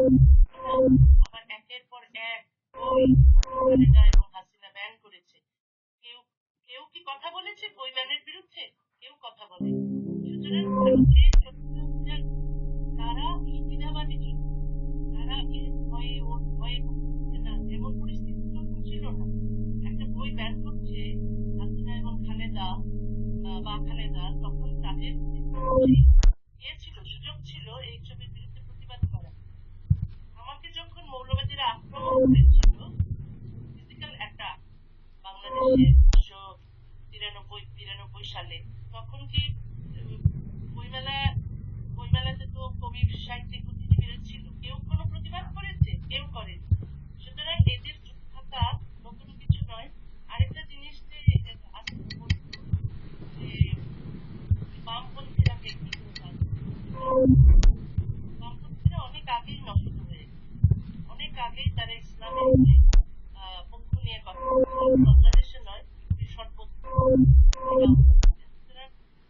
হ্যাঁ, আবার একের পর এক বই খালেদা এবং হাসিনা ব্যান করেছে। কেউ কেউ কি কথা বলেছে বই ব্যানের বিরুদ্ধে? কেউ কথা বলেনি। সুতরাং ভারতের প্রতিরক্ষা তারা সুবিধাবাদী ছিল। তারা এর ভয়ে ওর ভয়ে করছে না, এমন পরিস্থিতি তখন ছিল না। একটা বই ব্যান করছে হাসিনা এবং খালেদা বা খালেদা, তখন তাদের ইয়ে ছিল, সুযোগ ছিল এই ছবির বিরুদ্ধে প্রতিবাদ করা। আমাকে যখন মৌলবাদীরা আক্রমণ করেছিল, ফিজিক্যাল অ্যাটাক বাংলাদেশে 1993-92 সালে, তখন কি উম, বইমেলা বইমেলাতে তো কবি সাহিত্যিক বুদ্ধিজীবীরা ছিল, কেউ কোনো প্রতিবাদ করেছে? কেউ করেনি। সুতরাং এদের চুপ থাকা নতুন কিছু নয়। আরেকটা জিনিস যে আজকে বলতো যে বামপন্থীরা কি করতে, বামপন্থীরা অনেক আগেই নষ্ট হয়ে গেছে। অনেক আগেই তারা ইসলামের যে পক্ষ নিয়ে কথা বলছে, বাংলাদেশে নয়, পৃথিবীর সর্বত্র সুতরাং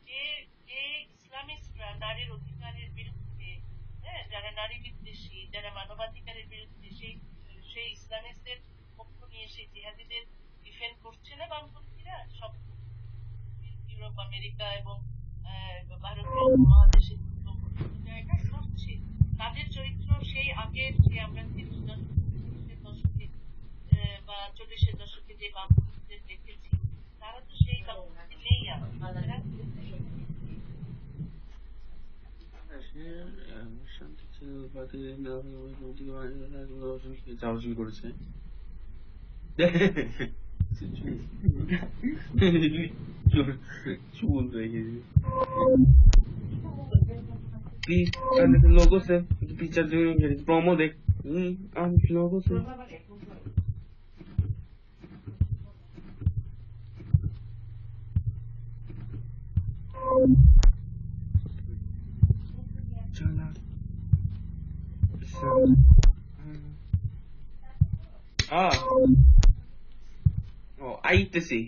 যে যে ইসলামিস্টরা নারীর অধিকারের বিরুদ্ধে, হ্যাঁ, যারা নারী বিদ্বেষী, যারা মানবাধিকারের বিরুদ্ধে, সেই সেই ইসলামিস্টদের পক্ষ নিয়ে সেই জিহাদিদের ডিফেন্ড করছে না বামপন্থীরা সব ইউরোপ, আমেরিকা এবং ভারতীয় মহাদেশের জায়গায় করছে। তাদের চরিত্র সেই আগের যে আমরা 30-40-এর দশকে বা 40-এর দশকে যে বামপন্থীদের দেখেছি, তারা তো সেই বামপন্থী নেই আর। সুতরাং শান্তি ছিল যাওয়া করেছে। চুল রেখেছে प्लीज लोगों से पिक्चर जो प्रोमो देख हम लोगों से चला ও আইতেছি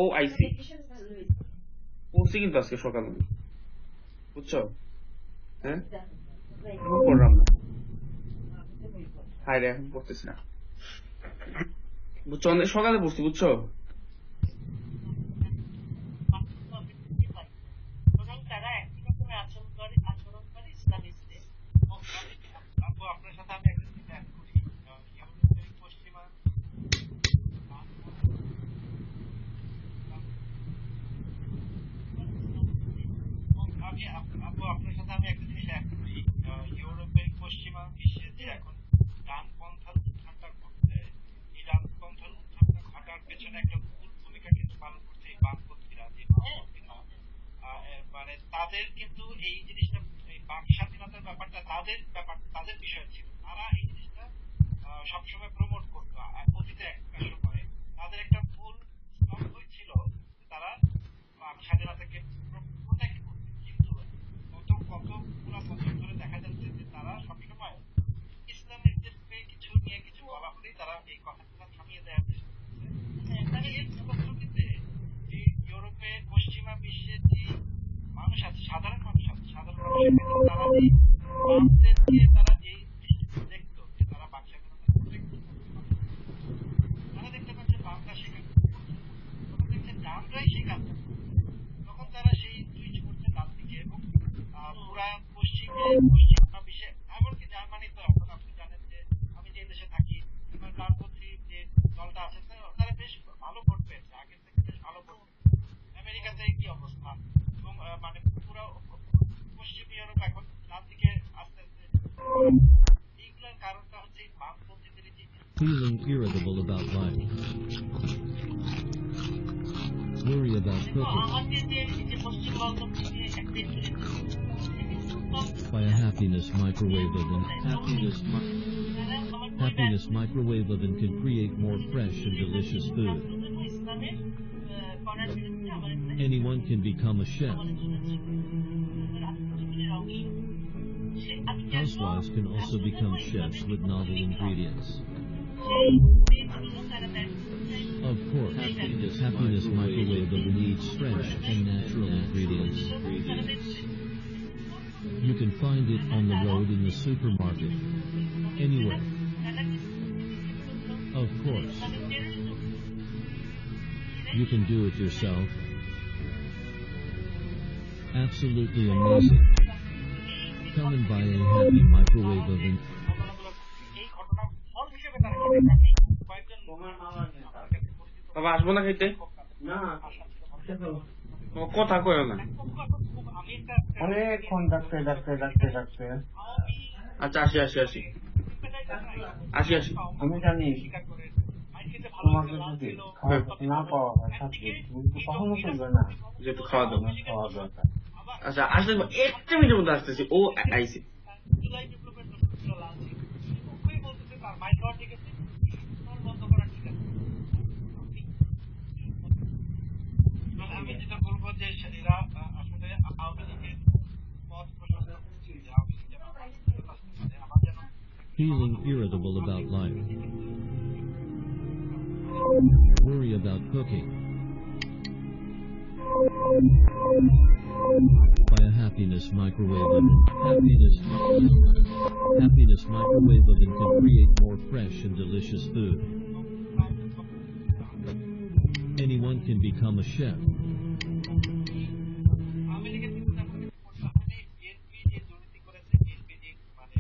ও আইসি পড়ছি কিন্তু আজকে সকালে বুঝছো হ্যাঁ এখন পড়লাম না হায় রে এখন পড়তেছি না বুঝছো অনেক সকালে পড়ছি বুঝছো বরং তারা একই রকমের আচরণ করে ইসলামিস্টদের। আপু আপনার সাথে আমি একটা জিনিস অ্যাড করি, ইউরোপের পশ্চিমা আমি আপু আপনার সাথে আমি একটা জিনিস অ্যাড করি, ইউরোপের পশ্চিমা বিশ্বে যে এখন ডানপন্থার উত্থানটা ঘটছে, এই ডানপন্থার উত্থানটা ঘটার পেছনে একটা মূল ভূমিকা কিন্তু পালন করছে এই বামপন্থীরা, যে বামপন্থীরা মানে তাদের কিন্তু এই জিনিসটা, এই বাক স্বাধীনতার ব্যাপারটা তাদের বিষয় ছিল। তারা এই জিনিসটা সবসময় প্রমোট করতো অতীতে একটা সময়। তাদের একটা মূল স্তম্ভই ছিল তারা বাক স্বাধীনতাকে প্রোটেক্ট করতো। কিন্তু কত পুরা বছর ধরে দেখা যাচ্ছে যে তারা সবসময় ইসলামিকদেরকে কিছু নিয়ে কিছু বলা হলেই তারা এই কথাটা থামিয়ে দেওয়ার চেষ্টা করছে। এর ফলশ্রুতিতে এই ইউরোপে পশ্চিমা বিশ্বের যে মানুষ আছে, সাধারণ মানুষের কাছে তারা যে বামদেরকে তারা যে দৃষ্টিতে দেখতো যে তারা বাক স্বাধীনতা প্রোটেক্ট করতে পারবে, তারা দেখতে পাচ্ছে বামরা সেখানে তখন দেখছে ডানরাই সেই কাজটা করছে। তখন তারা সেই সুইচ করছে ডান দিকে এবং পুরা পশ্চিমা বিশ্বে, এমনকি জার্মানি তো এখন আপনি জানেন যে আমি যে দেশে থাকি, ডানপন্থী যে দলটা আছে তারা বেশ ভালো ভোট পেয়েছে, আগের থেকে বেশ ভালো ভোট পেয়েছে। আমেরিকাতে কি অবস্থা, এবং মানে পুরো পশ্চিম ইউরোপ এখন ডান দিকে আস্তে আস্তে, এইগুলোর কারণটা হচ্ছে এই বামপন্থীদের যে feeling irritable about life, worry about cooking, আমাদের যে পশ্চিমবঙ্গ থেকে একটা by a happiness microwave oven. Happiness microwave oven can create more fresh and delicious food. Anyone can become a chef. Housewives can also become chefs with novel ingredients. Of course, happiness microwave oven needs fresh and natural ingredients. You can find it on the road, in the supermarket, anywhere. Of course. You can do it yourself. Absolutely amazing. Come and buy a happy microwave oven. এই ঘটনা ফল হিসেবে তারা খেতে থাকে। কয়েকজন বাবা আসবো না খেতে না ও কথা কয় না আমি একটা অনেকক্ষণ ডাকতে আচ্ছা আসি আমি জানি তোমাকে যদি খাওয়া না পাওয়া হয় সাথে তুমি তো কখনো করবে না যেহেতু খাওয়া দাওয়া খাওয়া দরকার। আচ্ছা আসলে একটা মিনিটের মধ্যে আসতেছি ও আইসি জুলাই বিপ্লবের দর্শকরা লালচি ওই বলতেছে তার মাইক হওয়া ঠিক আছে বন্ধ করা ঠিক আছে। আমি যেটা বলবো যে এরা আসলে আওয়ামী লীগের পথ প্রশস্ত করছে যে আওয়ামী লীগ যেন আমার যেন Feeling irritable about life. Worry about cooking. Buy a happiness microwave oven. Happiness microwave oven can create more fresh and delicious food. Anyone can become a chef. Awami লীগের চিন্তা করে বিএনপি যে দুর্নীতি করেছে, বিএনপি যে মানে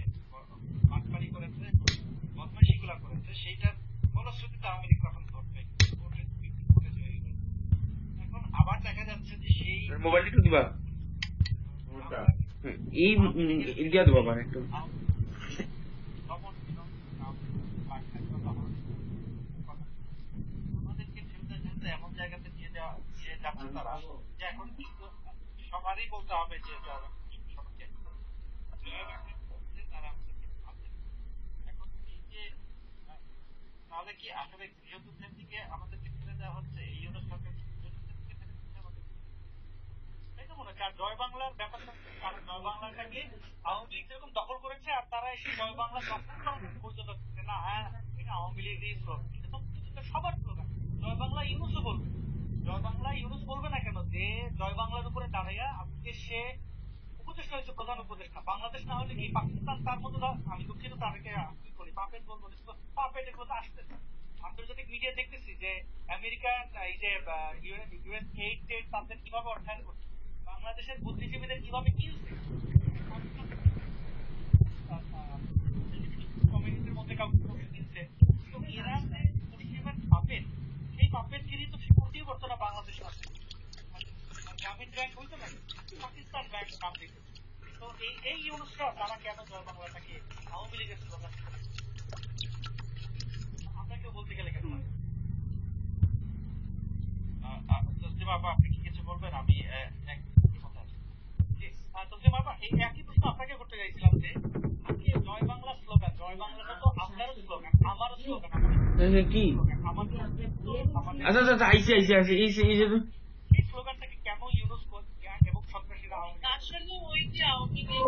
মাঠপাড়ি করেছে, বদমাইশিগুলা করেছে, সেইটার ফলশ্রুতিতে আওয়ামী লীগ তখন ধরবে। এখন আবার দেখা যাচ্ছে যে সেই মোবাইলটা একটু দিবা এই দিয়া দেবো আবার একটু আমাদেরকে ঠেলতে এমন জায়গাতে নিয়ে যাচ্ছে তারা যে এখন কিন্তু সবারই বলতে হবে যে এটা সবাইকে তারা আমাদেরকে ভাবছে। এখন এই যে তাহলে কি আসলে গৃহযুদ্ধের দিকে আমাদেরকে ফেলে দেওয়া হচ্ছে, এই অনুষ্ঠানকে গৃহযুদ্ধের দিকে ফেলে দিচ্ছে আমাদের, তাই তো মনে হচ্ছে। আর জয় বাংলার ব্যাপারটা, তারা জয় বাংলাটাকে আওয়ামী লীগ যেরকম দখল করেছে, আর তারা এসে জয় বাংলা দখল পর্যন্ত না, হ্যাঁ এটা আওয়ামী লীগের স্লোগান, এটা তো সবার স্লোগান। জয় বাংলা ইউনুসও বলবে, জয় বাংলা ইউনুস বলবে না কেন, যে জয় বাংলার উপরে দাঁড়াইয়া আজকে সে উপদেষ্টা হয়েছে, প্রধান উপদেষ্টা। বাংলাদেশ না হলে কি পাকিস্তান তার মতো, আমি দুঃখিত তাদেরকে কি করি পাপেট বলবো, পাপেট এগুলো তো আসতেছে। আন্তর্জাতিক মিডিয়া দেখতেছি যে আমেরিকান এই যে ইউএস এইড তাদের কিভাবে অর্থায়ন করছে, বাংলাদেশের বুদ্ধিজীবীদের কিভাবে কিনছে, কমিউনিটির মধ্যে কাউকে দিচ্ছে। তো এরা যে পশ্চিমের পাপেট, সেই পাপেটগিরি তো সে করতেই পারতো না বাংলাদেশে আছে। গ্রামীণ ব্যাংক হইতো না, পাকিস্তান ব্যাংক নাম দিতে। তো এই ইউনুসরা তারা কেন জয় বাংলাটাকে আওয়ামী লীগের স্লোগান, আমরা কেউ বলতে গেলে কেন? বাবা আপনি কি কিছু বলবেন? আমি কথা আছে বাবা, এই একই প্রশ্ন আপনাকে করতে চাইছিলাম যে আপনি জয় বাংলা স্লোগান, জয় বাংলাটা তো আপনারও স্লোগান, আমারও স্লোগান, কি আচ্ছা আইসি এই স্লোগানটাকে কেন ইউনুস এবং সন্ত্রাসীরা আসলে ওই যে আওয়ামী লীগ